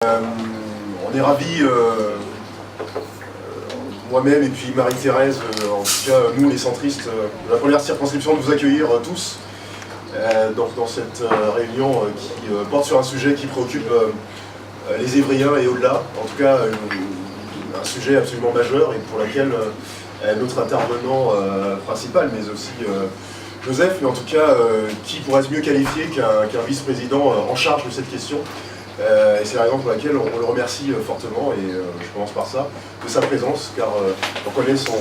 On est ravis, moi-même et puis Marie-Thérèse, en tout cas nous les centristes de la première circonscription, de vous accueillir tous dans cette réunion qui porte sur un sujet qui préoccupe les Évriens et au-delà, en tout cas un sujet absolument majeur et pour lequel notre intervenant principal, mais aussi Joseph, mais en tout cas qui pourrait être mieux qualifié qu'un vice-président en charge de cette question. Et c'est la raison pour laquelle on le remercie fortement, et je commence par ça, de sa présence, car on connaît son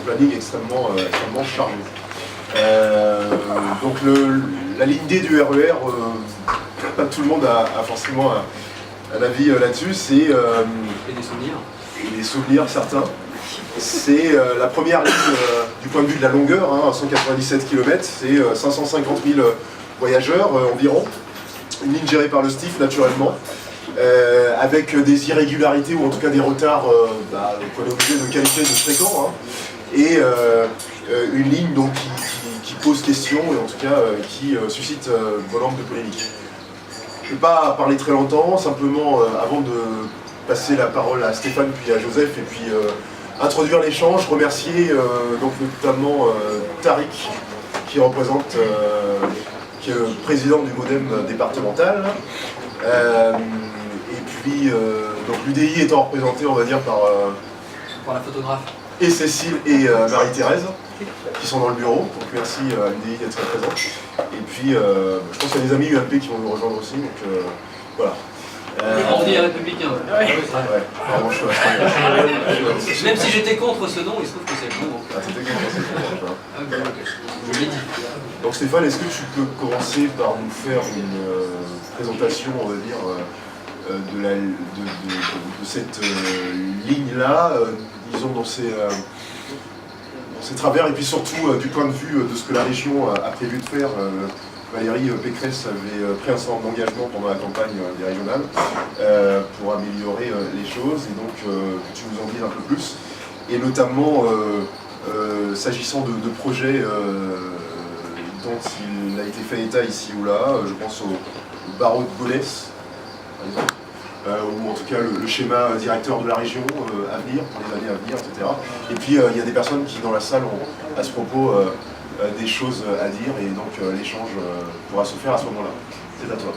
planning extrêmement chargé. Donc la ligne D du RER, tout le monde a forcément un avis là-dessus, c'est... Et des souvenirs. Et des souvenirs, certains. C'est la première ligne du point de vue de la longueur, 197 km, c'est 550 000 voyageurs environ. Une ligne gérée par le STIF naturellement, avec des irrégularités ou en tout cas des retards qu'on est obligé de qualifier de fréquents, et une ligne donc, qui pose question et en tout cas qui suscite bon nombre de polémiques. Je ne vais pas parler très longtemps, simplement avant de passer la parole à Stéphane puis à Joseph et puis introduire l'échange, remercier donc notamment Tariq qui représente qui est le président du MODEM départemental, et puis donc l'UDI étant représenté, on va dire, par la photographe. Et Cécile et Marie-Thérèse, qui sont dans le bureau, donc merci à l'UDI d'être présent. Et puis je pense qu'il y a des amis UMP qui vont nous rejoindre aussi, donc voilà. On dit républicain. Ouais, vraiment, Même si j'étais contre ce nom, il se trouve que c'est le bon. Ah, t'étais contre, c'est bon. Je l'ai dit. Donc Stéphane, est-ce que tu peux commencer par nous faire une présentation, on va dire, de cette ligne-là, disons dans ses travers, et puis surtout du point de vue de ce que la région a prévu de faire. Valérie Pécresse avait pris un certain nombre d'engagements pendant la campagne des régionales pour améliorer les choses, et donc que tu nous en dises un peu plus, et notamment s'agissant de projets dont il a été fait état ici ou là, je pense au barreau de Gonesse, par exemple, ou en tout cas le schéma directeur de la région à venir, pour les années à venir, etc. Et puis il y a des personnes qui dans la salle ont à ce propos des choses à dire, et donc l'échange pourra se faire à ce moment-là. C'est à toi.